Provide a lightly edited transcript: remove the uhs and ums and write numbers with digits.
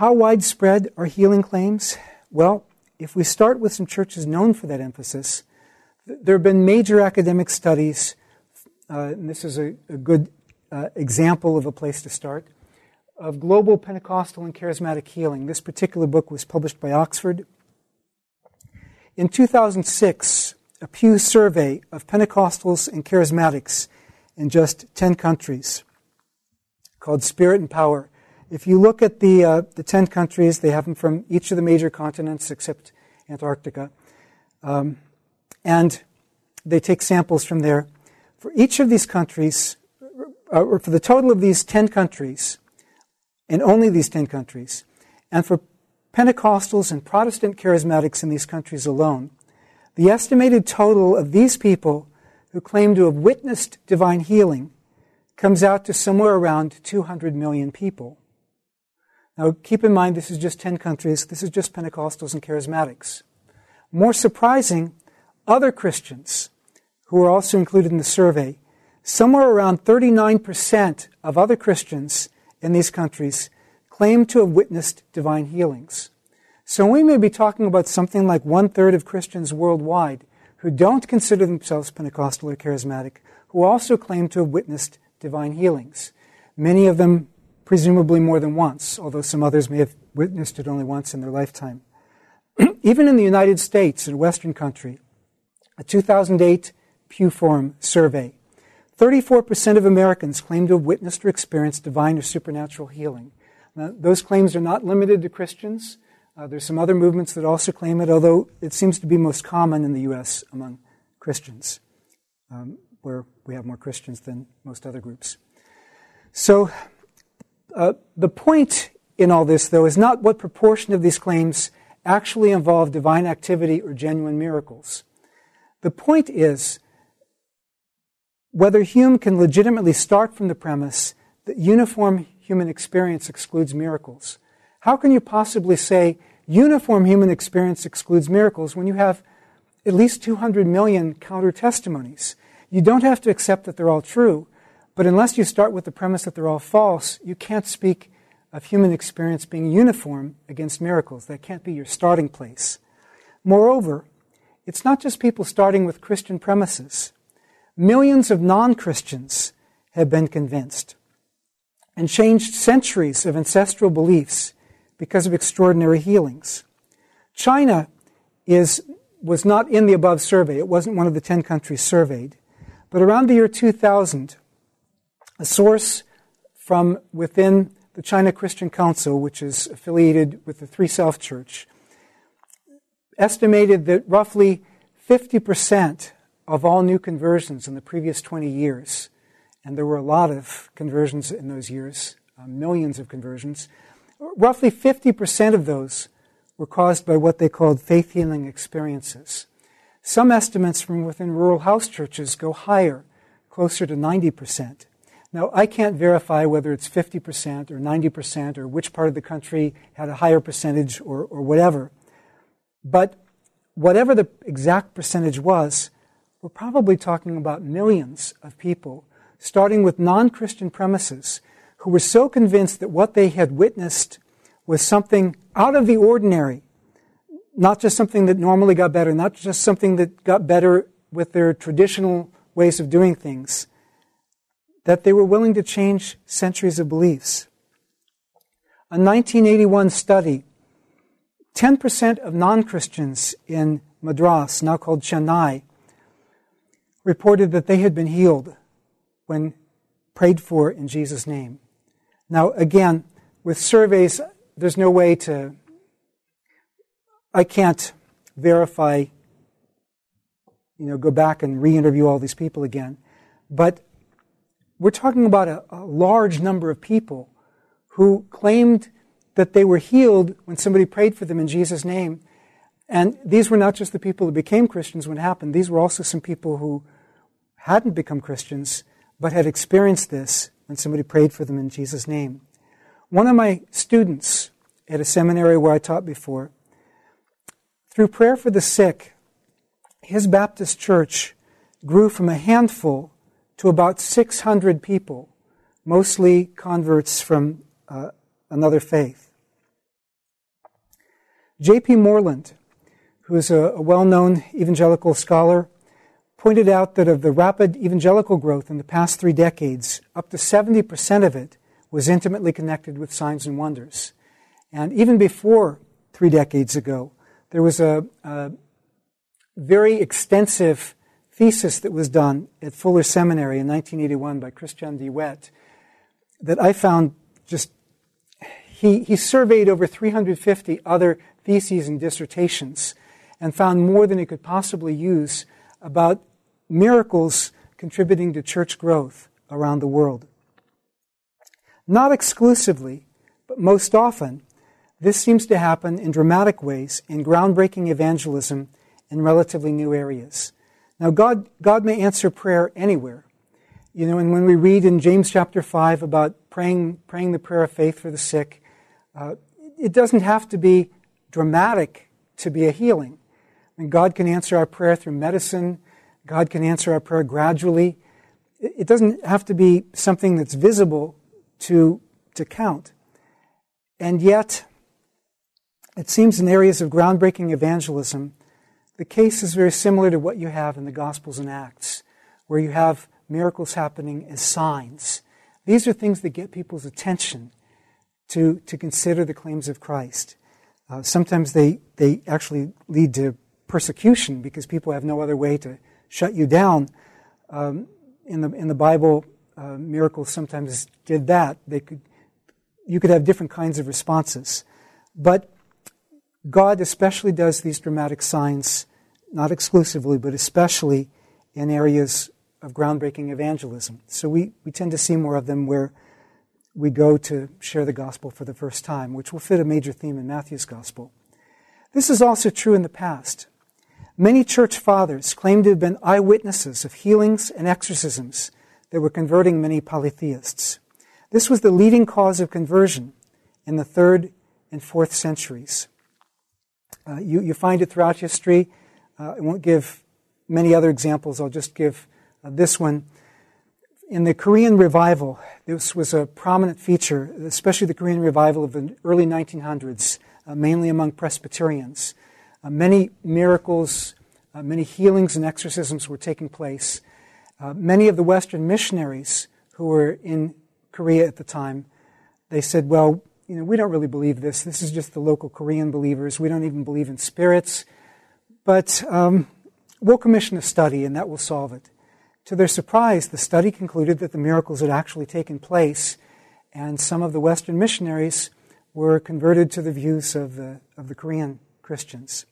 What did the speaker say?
How widespread are healing claims? Well, if we start with some churches known for that emphasis, there have been major academic studies, and this is a good example of a place to start, of global Pentecostal and charismatic healing. This particular book was published by Oxford. In 2006, a Pew survey of Pentecostals and charismatics in just 10 countries called Spirit and Power. If you look at the 10 countries, they have them from each of the major continents except Antarctica, and they take samples from there. For each of these countries, or for the total of these 10 countries, and only these 10 countries, and for Pentecostals and Protestant charismatics in these countries alone, the estimated total of these people who claim to have witnessed divine healing comes out to somewhere around 200 million people. Now, keep in mind, this is just 10 countries. This is just Pentecostals and charismatics. More surprising, other Christians who are also included in the survey, somewhere around 39% of other Christians in these countries claim to have witnessed divine healings. So we may be talking about something like 1/3 of Christians worldwide who don't consider themselves Pentecostal or charismatic, who also claim to have witnessed divine healings. Many of them presumably more than once, although some others may have witnessed it only once in their lifetime. Even in the United States, in a Western country, a 2008 Pew Forum survey, 34% of Americans claim to have witnessed or experienced divine or supernatural healing. Now, those claims are not limited to Christians. There's some other movements that also claim it, although it seems to be most common in the U.S. among Christians, where we have more Christians than most other groups. So, the point in all this, though, is not what proportion of these claims actually involve divine activity or genuine miracles. The point is whether Hume can legitimately start from the premise that uniform human experience excludes miracles. How can you possibly say uniform human experience excludes miracles when you have at least 200 million counter-testimonies? You don't have to accept that they're all true, but unless you start with the premise that they're all false, you can't speak of human experience being uniform against miracles. That can't be your starting place. Moreover, it's not just people starting with Christian premises. Millions of non-Christians have been convinced and changed centuries of ancestral beliefs because of extraordinary healings. China was not in the above survey. It wasn't one of the 10 countries surveyed. But around the year 2000, a source from within the China Christian Council, which is affiliated with the Three South Church, estimated that roughly 50% of all new conversions in the previous 20 years, and there were a lot of conversions in those years, millions of conversions, roughly 50% of those were caused by what they called faith-healing experiences. Some estimates from within rural house churches go higher, closer to 90%. Now, I can't verify whether it's 50% or 90% or which part of the country had a higher percentage or whatever. But whatever the exact percentage was, we're probably talking about millions of people, starting with non-Christian premises, who were so convinced that what they had witnessed was something out of the ordinary, not just something that normally got better, not just something that got better with their traditional ways of doing things, that they were willing to change centuries of beliefs. A 1981 study, 10% of non-Christians in Madras, now called Chennai, reported that they had been healed when prayed for in Jesus' name. Now, again, with surveys, there's no way to... I can't verify, go back and re-interview all these people again. But we're talking about a large number of people who claimed that they were healed when somebody prayed for them in Jesus' name. And these were not just the people who became Christians when it happened. These were also some people who hadn't become Christians, but had experienced this when somebody prayed for them in Jesus' name. One of my students at a seminary where I taught before, through prayer for the sick, his Baptist church grew from a handful to about 600 people, mostly converts from another faith. J.P. Moreland, who is a well-known evangelical scholar, pointed out that of the rapid evangelical growth in the past 3 decades, up to 70% of it was intimately connected with signs and wonders. And even before 3 decades ago, there was a very extensive thesis that was done at Fuller Seminary in 1981 by Christian DeWitt that I found just, he surveyed over 350 other theses and dissertations and found more than he could possibly use about miracles contributing to church growth around the world. Not exclusively, but most often, this seems to happen in dramatic ways in groundbreaking evangelism in relatively new areas. Now, God may answer prayer anywhere. You know, and when we read in James chapter 5 about praying the prayer of faith for the sick, it doesn't have to be dramatic to be a healing. I mean, God can answer our prayer through medicine. God can answer our prayer gradually. It doesn't have to be something that's visible to count. And yet, it seems in areas of groundbreaking evangelism, the case is very similar to what you have in the Gospels and Acts, where you have miracles happening as signs. These are things that get people's attention to consider the claims of Christ. Sometimes they actually lead to persecution because people have no other way to shut you down. In the Bible, miracles sometimes did that. You could have different kinds of responses. But God especially does these dramatic signs, not exclusively, but especially in areas of groundbreaking evangelism. So we tend to see more of them where we go to share the gospel for the first time, which will fit a major theme in Matthew's gospel. This is also true in the past. Many church fathers claim to have been eyewitnesses of healings and exorcisms that were converting many polytheists. This was the leading cause of conversion in the 3rd and 4th centuries. You find it throughout history. I won't give many other examples. I'll just give this one. In the Korean revival, this was a prominent feature, especially the Korean revival of the early 1900s, mainly among Presbyterians. Many miracles, many healings and exorcisms were taking place. Many of the Western missionaries who were in Korea at the time, they said, well, you know, we don't really believe this. This is just the local Korean believers. We don't even believe in spirits. But we'll commission a study and that will solve it. To their surprise, the study concluded that the miracles had actually taken place, and some of the Western missionaries were converted to the views of the Korean Christians.